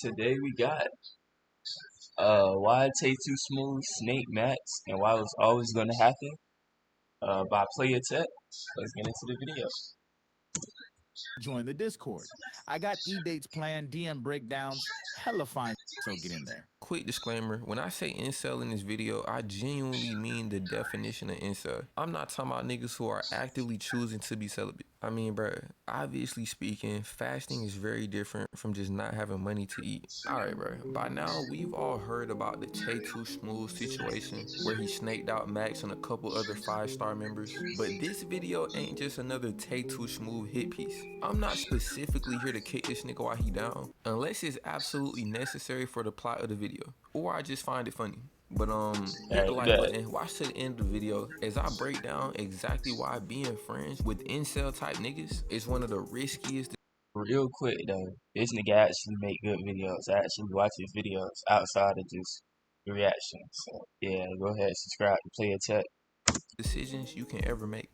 Today we got why TAE2SMOOTH, Snake Max, and why it was always gonna happen by Player Tech. Let's get into the video. Join the Discord. I got e-dates planned, DM breakdowns, hella fine, so get in there. Quick disclaimer, when I say incel in this video, I genuinely mean the definition of incel. I'm not talking about niggas who are actively choosing to be celibate. I mean, bruh, obviously speaking, fasting is very different from just not having money to eat. Alright, bruh, by now we've all heard about the TAE2SMOOTH situation where he snaked out Max and a couple other 5-star members. But this video ain't just another TAE2SMOOTH hit piece. I'm not specifically here to kick this nigga while he down, unless it's absolutely necessary for the plot of the video, or I just find it funny. But hit the like button, watch to the end of the video as I break down exactly why being friends with incel type niggas is one of the riskiest. Real quick though, this nigga actually make good videos. I actually watch his videos outside of just the reaction. So yeah, go ahead, subscribe to Player Tech. Decisions you can ever make.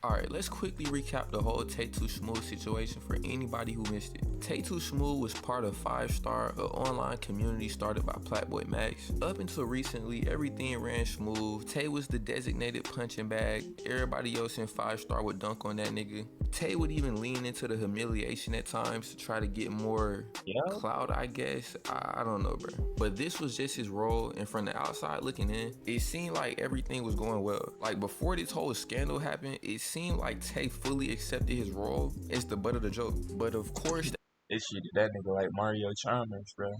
Alright, let's quickly recap the whole TAE2SMOOTH situation for anybody who missed it. TAE2SMOOTH was part of 5-Star, an online community started by Plaqueboymax. Up until recently, everything ran smooth. Tay was the designated punching bag. Everybody else in 5-Star would dunk on that nigga. Tay would even lean into the humiliation at times to try to get more clout, I guess. I don't know, bro. But this was just his role, and from the outside looking in, it seemed like everything was going well. Like before this whole scandal happened, it seemed like Tay fully accepted his role as the butt of the joke. But of course, This shit, that nigga like Mario Chalmers, bro.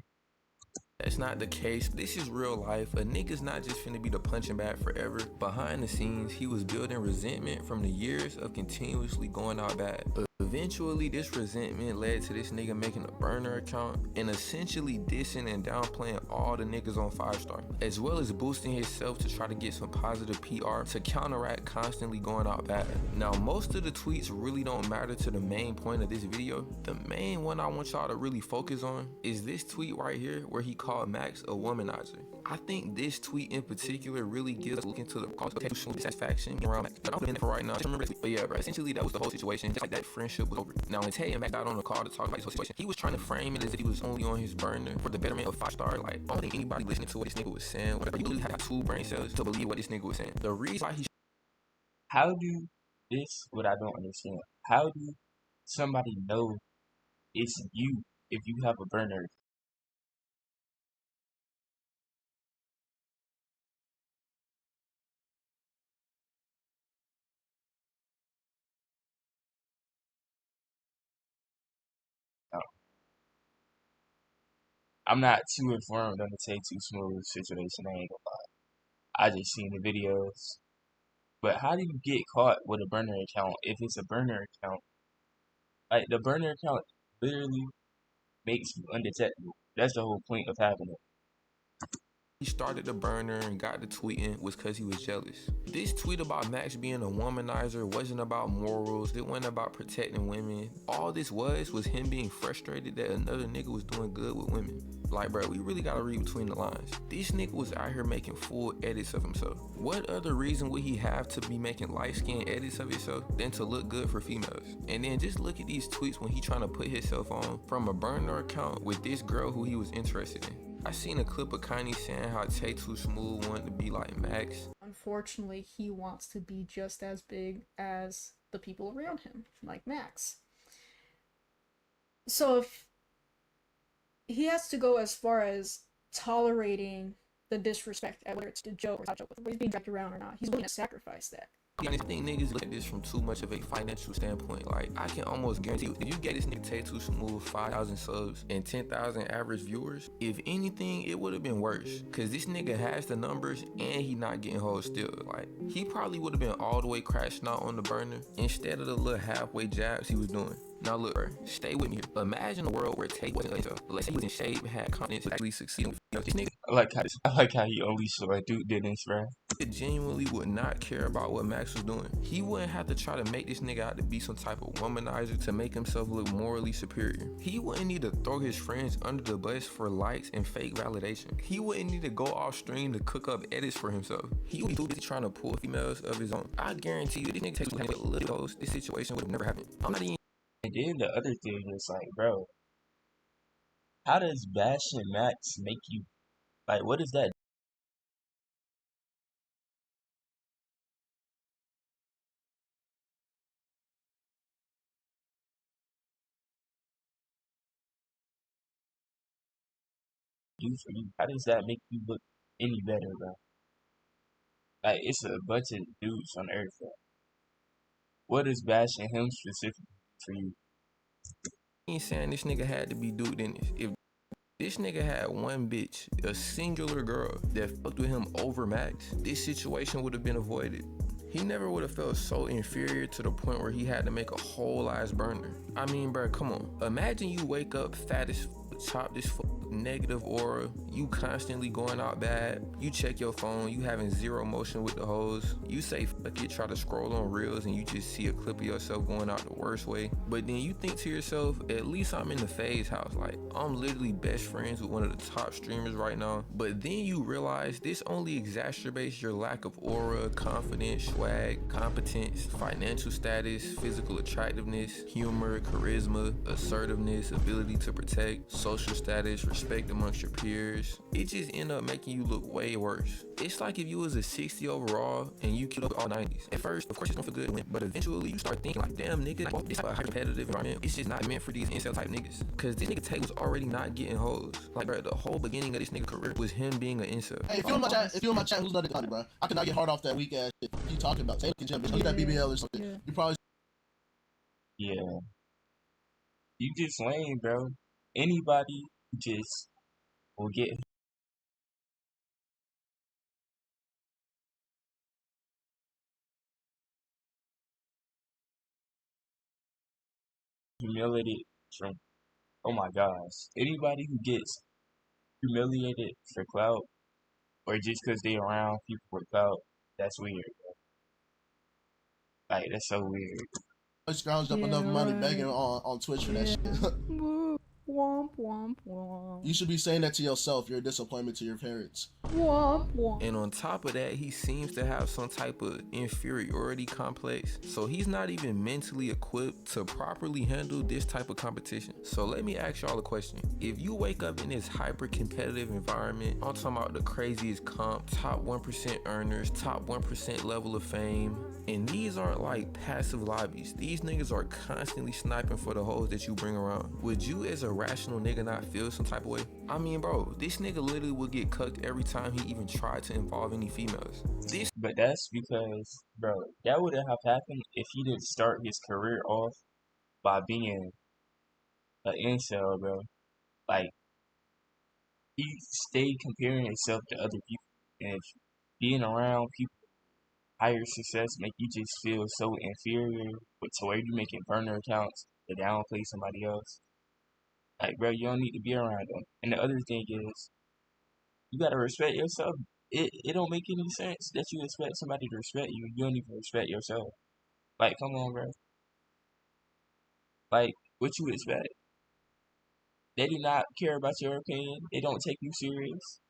that's not the case. This is real life. A nigga's not just finna be the punching bag forever. Behind the scenes, he was building resentment from the years of continuously going out bad. Eventually, this resentment led to this nigga making a burner account and essentially dissing and downplaying all the niggas on 5-Star, as well as boosting himself to try to get some positive PR to counteract constantly going out bad. Now, most of the tweets really don't matter to the main point of this video. The main one I want y'all to really focus on is this tweet right here where he called Max a womanizer. I think this tweet in particular really gives us a look into the cause of dissatisfaction around Max. But I'm putting it for right now. Just remember this. But yeah, bro, essentially that was the whole situation. Just like that friendship was over. Now, when Tay and Max got on the call to talk about this whole situation, he was trying to frame it as if he was only on his burner for the betterment of 5-Star. Like, I don't think anybody listening to what this nigga was saying, whatever, you really had 2 brain cells to believe what this nigga was saying. The reason why he How do this? What I don't understand. How do somebody know it's you if you have a burner? I'm not too informed on the TAE2SMOOTH situation, I ain't gonna lie. I just seen the videos. But how do you get caught with a burner account if it's a burner account? Like, the burner account literally makes you undetectable. That's the whole point of having it. started the burner and got the tweeting was because he was jealous. This tweet about Max being a womanizer wasn't about morals. It wasn't about protecting women. All this was him being frustrated that another nigga was doing good with women. Like, bro, we really gotta read between the lines. This nigga was out here making full edits of himself. What other reason would he have to be making light-skinned edits of himself than to look good for females? And then just look at these tweets when he trying to put himself on from a burner account with this girl who he was interested in. I seen a clip of Kanye saying how TAE2SMOOTH wanted to be like Max. Unfortunately, he wants to be just as big as the people around him, like Max. So if he has to go as far as tolerating the disrespect, whether it's a joke or not a joke, whether he's being dragged around or not, he's willing to sacrifice that. I think niggas look at this from too much of a financial standpoint. Like, I can almost guarantee you, if you get this nigga TAE2SMOOTH 5,000 subs and 10,000 average viewers, if anything, it would have been worse. Cause this nigga has the numbers and he not getting hoes still. Like, he probably would have been all the way crashing out on the burner instead of the little halfway jabs he was doing. Now look, bro, stay with me here. Imagine a world where Tay wasn't himself. Let's say he was in shape, had confidence to actually succeed. This nigga, I like how he only saw a dude did this, bro. Genuinely would not care about what Max was doing. He wouldn't have to try to make this nigga out to be some type of womanizer to make himself look morally superior. He wouldn't need to throw his friends under the bus for likes and fake validation. He wouldn't need to go off stream to cook up edits for himself. He would be too busy trying to pull females of his own. I guarantee you, this nigga takes with little hoes, this situation would have never happened. I'm not even. And then the other thing is like, bro, how does bashing Max make you like? What does that do for you? How does that make you look any better, bro? Like it's a bunch of dudes on Earth, bro. What is bashing him specifically for you? Ain't saying this nigga had to be Duke Dennis. If this nigga had one bitch, a singular girl, that fucked with him over Max, this situation would have been avoided. He never would have felt so inferior to the point where he had to make a whole ass burner. I mean, bro, come on. Imagine you wake up fat as fuck, chopped as fuck, negative aura, you constantly going out bad, you check your phone, you having zero motion with the hoes, you say fuck it, try to scroll on reels and you just see a clip of yourself going out the worst way. But then you think to yourself, at least I'm in the FaZe house. Like, I'm literally best friends with one of the top streamers right now. But then you realize this only exacerbates your lack of aura, confidence, swag, competence, financial status, physical attractiveness, humor, charisma, assertiveness, ability to protect, social status, respect amongst your peers. It just end up making you look way worse. It's like if you was a 60 overall and you killed up all 90s. At first, of course, it's gonna feel good to win, but eventually you start thinking like, damn, nigga, like, this type of high competitive environment, it's just not meant for these incel type niggas. Cause this nigga Tay was already not getting hoes. Like, bro, the whole beginning of this nigga career was him being an incel. Hey, if you're in my chat, who's not the bro? I cannot get hard off that weak ass shit you talking about. Take the gym, bitch. Leave that BBL or something. Yeah. You probably Yeah, you just lame, bro. Anybody who just will get humiliated from. Oh my gosh, anybody who gets humiliated for clout or just because they around people with clout, that's weird. Like that's so weird. scrounged up enough money begging on Twitch for that shit. Womp womp womp. You should be saying that to yourself. You're a disappointment to your parents. Womp womp. And on top of that, he seems to have some type of inferiority complex. So he's not even mentally equipped to properly handle this type of competition. So let me ask y'all a question. If you wake up in this hyper competitive environment, I'm talking about the craziest comp, top 1% earners, top 1% level of fame, and these aren't like passive lobbies. These niggas are constantly sniping for the hoes that you bring around. Would you as a rational nigga not feel some type of way? I mean, bro, this nigga literally would get cucked every time he even tried to involve any females. But that's because, bro, that wouldn't have happened if he didn't start his career off by being an incel, bro. Like he stayed comparing himself to other people, and if being around people higher success make you just feel so inferior, but to where you making burner accounts to downplay somebody else. Like, bro, you don't need to be around them. And the other thing is, you gotta respect yourself. It don't make any sense that you expect somebody to respect you. You don't even respect yourself. Like, come on, bro. Like, what you expect? They do not care about your opinion. They don't take you serious.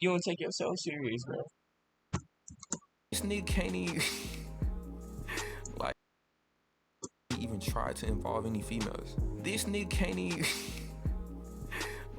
You don't take yourself serious, bro. This nigga can't even like even try to involve any females. This nigga can't even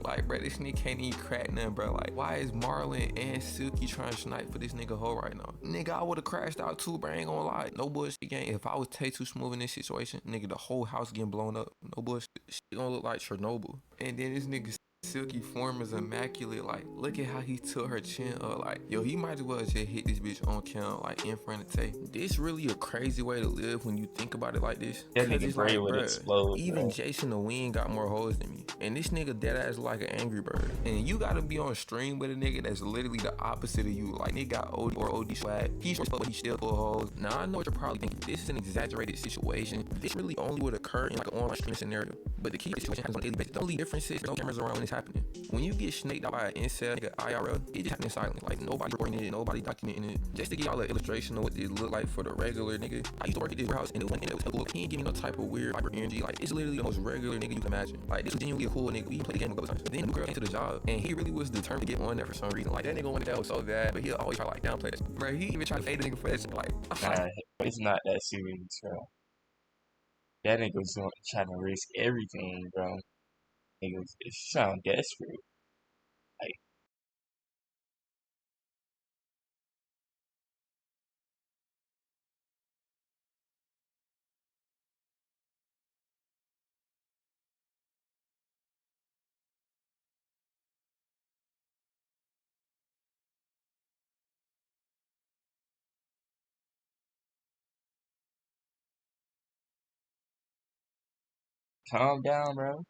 like, bro, this nigga can't even crack nothing, bro. Like, why is Marlon and Silky trying to snipe for this nigga hoe right now? Nigga, I would've crashed out too, bro. I ain't gonna lie. No bullshit, gang. If I was TAE2SMOOTH in this situation, nigga, the whole house getting blown up. No bullshit. Shit gonna look like Chernobyl. And then this nigga Silky form is immaculate. Like, look at how he took her chin up. Like, yo, he might as well just hit this bitch on cam, like in front of Tay. This really a crazy way to live when you think about it like this. That Cause nigga it's brain like, would bruh, explode, even bro. Jason the Wing got more hoes than me. And this nigga dead ass like an angry bird. And you gotta be on stream with a nigga that's literally the opposite of you. Like, nigga got OD or OD swag. He's short, but he still full hoes. Now I know what you're probably thinking. This is an exaggerated situation. This really only would occur in like an online streaming scenario. But the key situation happens on a daily basis. The only difference is no cameras around when it's happening. When you get snaked out by an incel nigga IRL, it just happens silently. Like, nobody recording it, nobody documenting it. Just to give y'all an illustration of what this look like for the regular nigga. I used to work at this warehouse and it was cool. He ain't give me no type of weird hyper energy. Like, it's literally the most regular nigga you can imagine. Like, this was genuinely a cool nigga. We even played the game a couple times. Then the girl came to the job and he really was determined to get on there for some reason. Like, that nigga wanted that was so bad, but he'll always try to like downplay that. Bro, he even tried to fade the nigga for that shit. Like, Nah, it's not that serious, bro. That nigga's trying to risk everything, bro. Niggas, it sound desperate. Like, calm down, bro.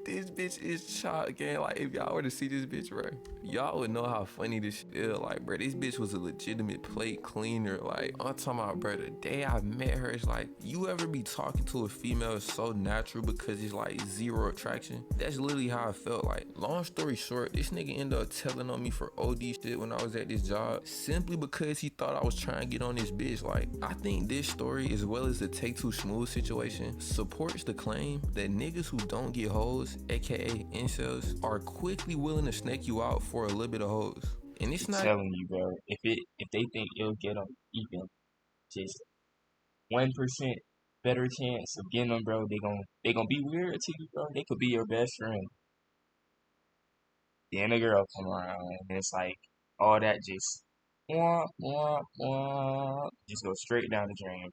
This bitch is chalk, gang. Like, if y'all were to see this bitch, bro, y'all would know how funny this shit is. Like, bro, this bitch was a legitimate plate cleaner. Like, I'm talking about, bro, the day I met her, it's like, you ever be talking to a female is so natural because it's like zero attraction? That's literally how I felt. Like, long story short, this nigga ended up telling on me for OD shit when I was at this job simply because he thought I was trying to get on this bitch. Like, I think this story, as well as the TAE2SMOOTH situation, supports the claim that niggas who don't get hoes, aka incels, are quickly willing to snake you out for a little bit of hoes. And it's I'm not telling you, bro. If they think you'll get them, even just 1% better chance of getting them, bro, they gonna be weird to you, bro. They could be your best friend. Then a girl come around, and it's like all that just wah wah wah, just go straight down the drain.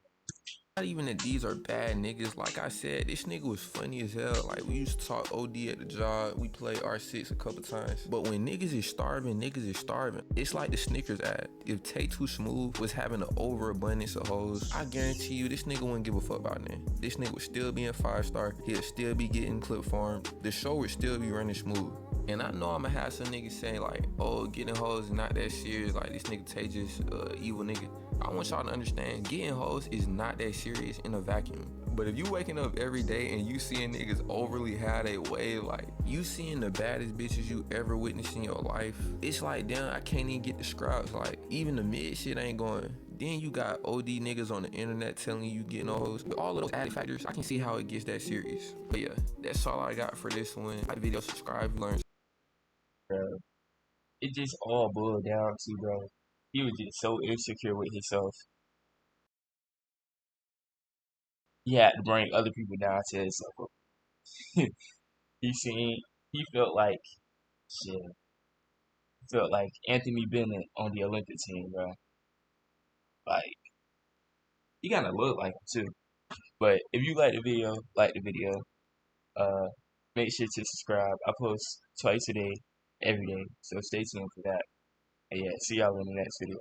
even that these are bad niggas. Like I said, this nigga was funny as hell. Like, we used to talk OD at the job. We played R6 a couple times. But when niggas is starving, niggas is starving. It's like the Snickers ad. If TAE2SMOOTH was having an overabundance of hoes, I guarantee you this nigga wouldn't give a fuck about that. This nigga would still be in 5-star. He'll still be getting clip farmed. The show would still be running smooth. And I know I'ma have some niggas saying like, oh, getting hoes is not that serious. Like, this nigga Tay just evil nigga. I want y'all to understand, getting hoes is not that serious in a vacuum. But if you waking up every day and you seeing niggas overly have they way, like, you seeing the baddest bitches you ever witnessed in your life, it's like, damn, I can't even get the scraps. Like, even the mid shit ain't going. Then you got OD niggas on the internet telling you getting hoes. With all of those added factors, I can see how it gets that serious. But yeah, that's all I got for this one. Like video, subscribe, learn. Bro. It just all boiled down to, bro, he was just so insecure with himself. He had to bring other people down to his level. He felt like shit. Felt like Anthony Bennett on the Olympic team, bro. Like, he kinda looked like him too. But if you like the video, Uh, make sure to subscribe. I post twice a day, every day. So stay tuned for that. And yeah, see y'all in the next video.